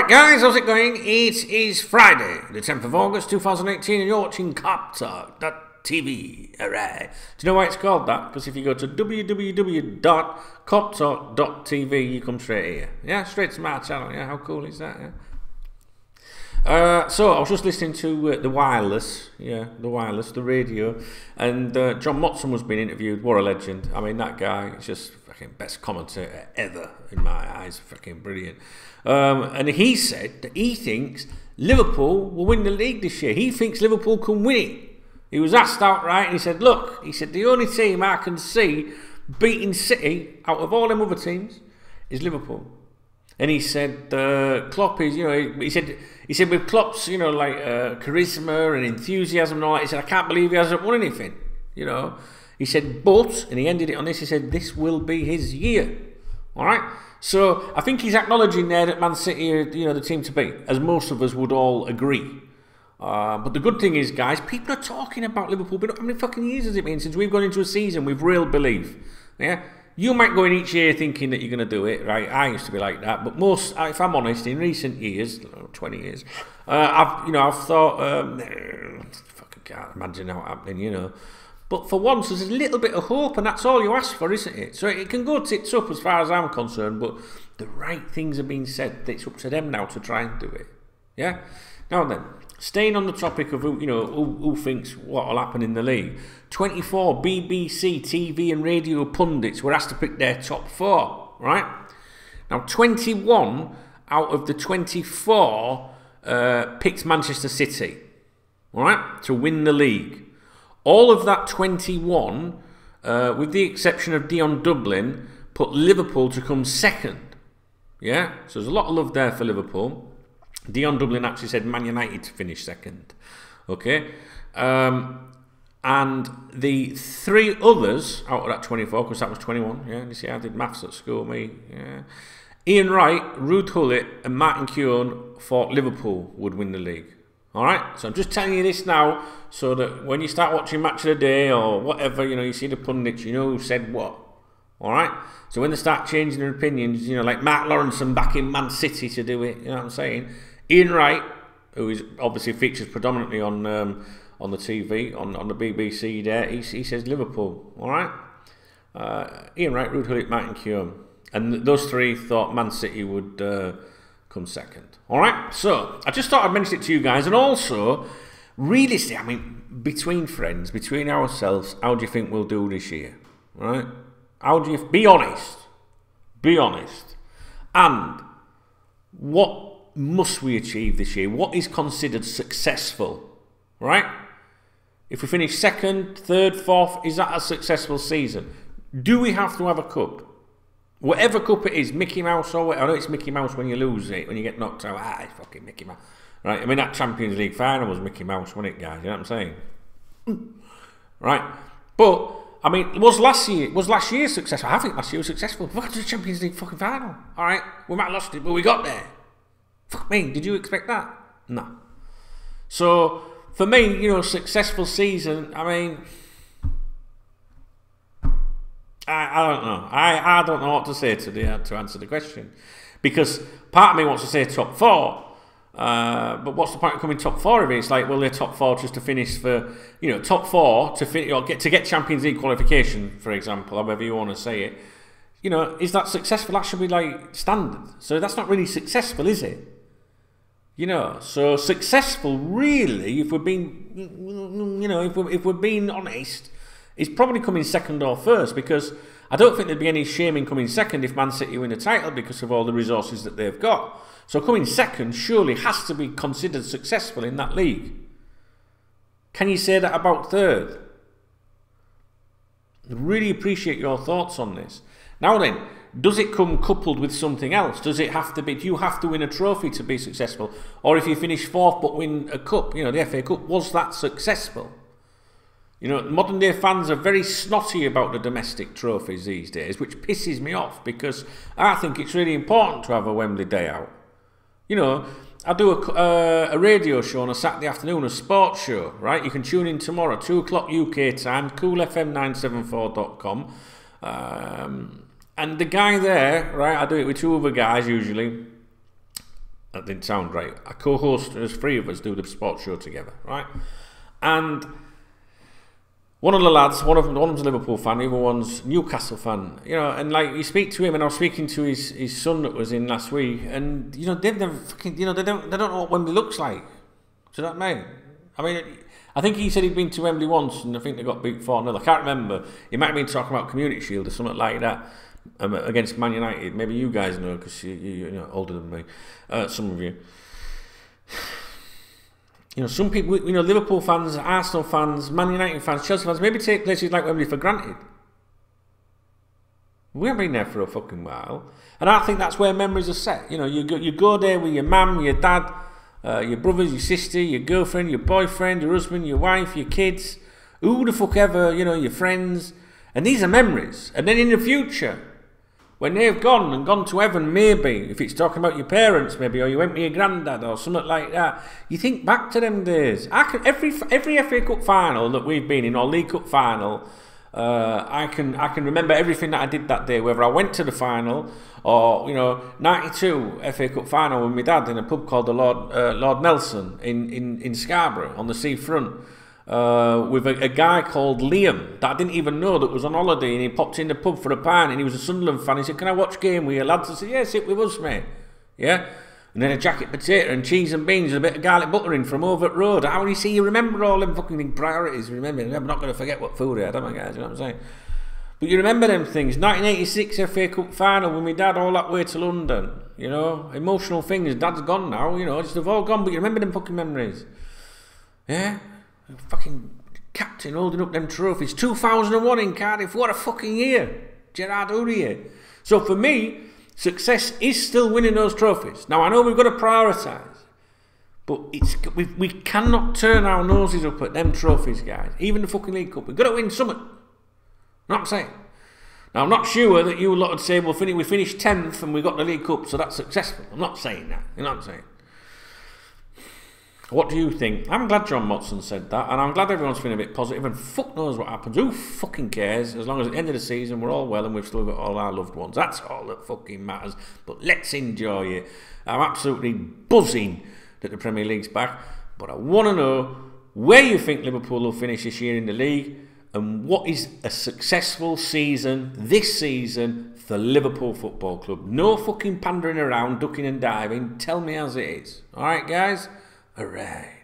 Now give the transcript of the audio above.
Alright guys, how's it going? It is Friday, the 10th of August 2018 and you're watching KopTalk.tv. Alright. Do you know why it's called that? Because if you go to www.KopTalk.tv you come straight here. Yeah, straight to my channel. Yeah, how cool is that? Yeah. So I was just listening to the wireless, the radio, and John Motson was being interviewed. What a legend. I mean, that guy is just fucking best commentator ever in my eyes. Fucking brilliant. And he said that he thinks Liverpool will win the league this year. He thinks Liverpool can win it. He was asked outright and he said, look, he said, the only team I can see beating City out of all them other teams is Liverpool. And he said, Klopp is, he said with Klopp's, like charisma and enthusiasm and all that, he said, I can't believe he hasn't won anything, He said, but, and he ended it on this, he said, this will be his year. All right? So I think he's acknowledging there that Man City are, the team to beat, as most of us would all agree. But the good thing is, guys, people are talking about Liverpool. But how many fucking years has it been since we've gone into a season with real belief? Yeah? You might go in each year thinking that you're going to do it, right? I used to be like that. But most, if I'm honest, in recent years, 20 years, I've thought, fucking can't imagine how happening, But for once, there's a little bit of hope, and that's all you ask for, isn't it? So it can go tits up as far as I'm concerned, but the right things are being said. It's up to them now to try and do it. Yeah? Now then, staying on the topic of who thinks what will happen in the league, 24 BBC, TV and radio pundits were asked to pick their top 4, right? Now, 21 out of the 24 picked Manchester City, all right, to win the league. All of that 21, with the exception of Dion Dublin, put Liverpool to come second. Yeah? So there's a lot of love there for Liverpool. Dion Dublin actually said Man United to finish second. Okay? And the 3 others out of that 24, because that was 21. Yeah? You see, I did maths at school, me. Yeah. Ian Wright, Ruud Gullit and Martin Keown thought Liverpool would win the league. Alright, so I'm just telling you this now so that when you start watching Match of the Day or whatever, you see the pundits, who said what. Alright, so when they start changing their opinions, like Mark Lawrenson backing Man City to do it, you know what I'm saying? Ian Wright, who is obviously features predominantly on the TV, on the BBC there, he says Liverpool, alright? Ian Wright, Ruud Gullit, Martin Keown. And those 3 thought Man City would come second. Alright, so I just thought I'd mention it to you guys, and also, realistically, I mean, between friends, between ourselves, how do you think we'll do this year? Right? How do you, be honest, and what must we achieve this year? What is considered successful? Right? If we finish 2nd, 3rd, 4th, is that a successful season? Do we have to have a cup? Whatever cup it is, Mickey Mouse or whatever. I know it's Mickey Mouse when you lose it, when you get knocked out. It's fucking Mickey Mouse. Right? I mean, that Champions League final was Mickey Mouse, wasn't it, guys? You know what I'm saying? Right? But, I mean, was last year successful? I think last year was successful. We got to the Champions League fucking final. Alright? We might have lost it, but we got there. Fuck me, did you expect that? No. So, for me, successful season, I mean, I don't know. I don't know what to say to answer the question, because part of me wants to say top 4, but what's the point of coming top 4 if it's like, well, they're top 4 just to finish for, top 4 to finish or get Champions League qualification, for example, however you want to say it. Is that successful? That should be like standard. So that's not really successful, is it? So successful, really, if we're being, if we're being honest, is probably coming 2nd or 1st, because I don't think there'd be any shame in coming 2nd if Man City win the title because of all the resources that they've got. So coming 2nd surely has to be considered successful in that league. Can you say that about 3rd? I really appreciate your thoughts on this. Now then, does it come coupled with something else? Does it have to be, do you have to win a trophy to be successful? Or if you finish 4th but win a cup, the FA Cup, was that successful? Modern day fans are very snotty about the domestic trophies these days, which pisses me off, because I think it's really important to have a Wembley day out. I do a radio show on a Saturday afternoon, a sports show, right? You can tune in tomorrow, 2 o'clock UK time, coolfm974.com. And the guy there, right, I do it with 2 other guys usually, That didn't sound right. I co-host, there's 3 of us do the sports show together, right? And one of the lads, one of them's a Liverpool fan, the other one's Newcastle fan, you know, and like you speak to him, and I was speaking to his son that was in last week, and you know they've never fucking, you know, they don't know what Wembley looks like. Do you know what I mean? I mean, I think he said he'd been to Wembley once, and I think they got beat 4-0. I can't remember. He might have been talking about Community Shield or something like that against Man United. Maybe you guys know because you're know, older than me. Some of you. You know, some people, you know, Liverpool fans, Arsenal fans, Man United fans, Chelsea fans, maybe take places like Wembley for granted. We haven't been there for a fucking while. And I think that's where memories are set. You know, you go there with your mum, your dad, your brothers, your sister, your girlfriend, your boyfriend, your husband, your wife, your kids, who the fuck ever, you know, your friends. And these are memories. And then in the future, when they've gone to heaven, maybe, if it's talking about your parents, maybe, or you went with your granddad or something like that, you think back to them days. Every FA Cup final that we've been in, or League Cup final, I can remember everything that I did that day, whether I went to the final or, you know, 92 FA Cup final with my dad in a pub called the Lord Nelson in Scarborough on the seafront. With a guy called Liam that I didn't even know that was on holiday, and he popped in the pub for a pint, and he was a Sunderland fan. He said, "Can I watch game with you lads?" I said, "Yeah, sit with us, mate." Yeah, and then a jacket potato and cheese and beans and a bit of garlic butter in from over at Road. How do you see you remember all them fucking priorities? Remember, I'm not going to forget what food I had, am I, guys? You know what I'm saying? But you remember them things. 1986 FA Cup final with my dad all that way to London. You know, emotional things. Dad's gone now. You know, just they've all gone. But you remember them fucking memories. Yeah. Fucking captain holding up them trophies. 2001 in Cardiff. What a fucking year. Gerard Houllier. So for me, success is still winning those trophies. Now I know we've got to prioritise, but we cannot turn our noses up at them trophies, guys. Even the fucking League Cup. We've got to win something. You know what I'm saying? Now I'm not sure that you lot would say, well, we finished 10th and we got the League Cup, so that's successful. I'm not saying that. You know what I'm saying? What do you think? I'm glad John Motson said that, and I'm glad everyone's feeling a bit positive, and fuck knows what happens. Who fucking cares? As long as at the end of the season we're all well and we've still got all our loved ones. That's all that fucking matters. But let's enjoy it. I'm absolutely buzzing that the Premier League's back, but I want to know where you think Liverpool will finish this year in the league, and what is a successful season this season for Liverpool Football Club. No fucking pandering around, ducking and diving. Tell me as it is. Alright, guys? Hooray.